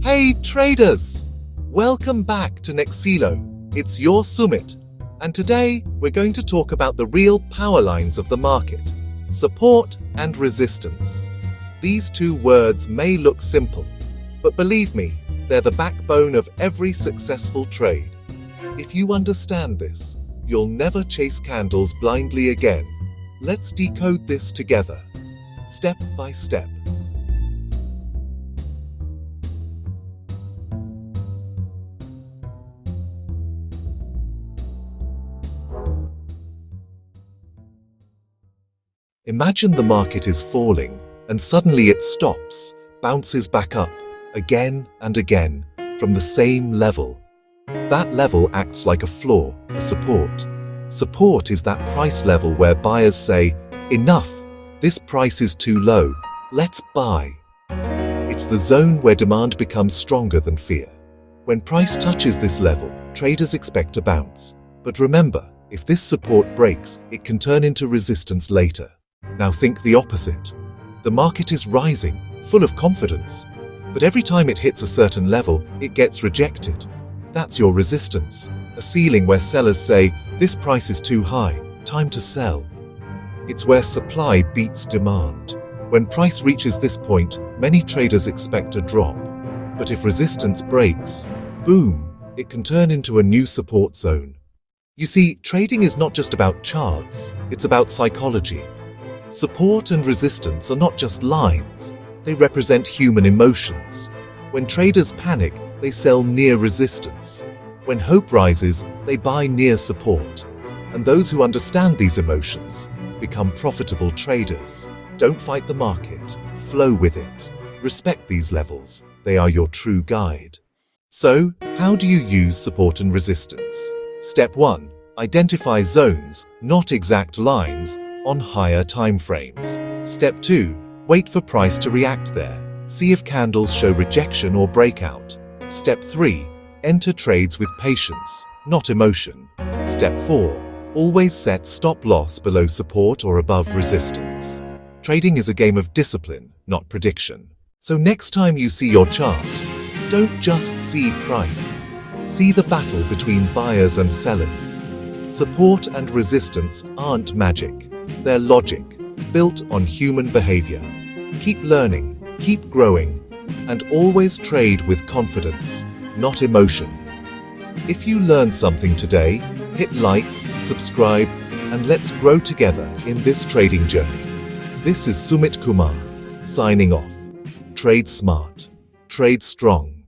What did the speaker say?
Hey traders! Welcome back to Nexilo. It's your Sumit, and today we're going to talk about the real power lines of the market, support and resistance. These two words may look simple, but believe me, they're the backbone of every successful trade. If you understand this, you'll never chase candles blindly again. Let's decode this together, step by step. Imagine the market is falling, and suddenly it stops, bounces back up, again and again, from the same level. That level acts like a floor, a support. Support is that price level where buyers say, "Enough, this price is too low, let's buy." It's the zone where demand becomes stronger than fear. When price touches this level, traders expect a bounce. But remember, if this support breaks, it can turn into resistance later. Now think the opposite. The market is rising, full of confidence. But every time it hits a certain level, it gets rejected. That's your resistance, a ceiling where sellers say, "This price is too high, time to sell." It's where supply beats demand. When price reaches this point, many traders expect a drop. But if resistance breaks, boom, it can turn into a new support zone. You see, trading is not just about charts, it's about psychology. Support and resistance are not just lines, they represent human emotions. When traders panic, they sell near resistance. When hope rises, they buy near support. And those who understand these emotions become profitable traders. Don't fight the market, flow with it. Respect these levels, they are your true guide. So, how do you use support and resistance? Step 1. Identify zones, not exact lines, on higher time frames. Step 2. Wait for price to react there. See if candles show rejection or breakout. Step 3. Enter trades with patience, not emotion. Step 4. Always set stop loss below support or above resistance. Trading is a game of discipline, not prediction. So next time you see your chart, don't just see price. See the battle between buyers and sellers. Support and resistance aren't magic. They're logic, built on human behavior. Keep learning, keep growing, and always trade with confidence, not emotion. If you learned something today, hit like, subscribe, and let's grow together in this trading journey. This is Sumit Kumar, signing off. Trade smart, trade strong.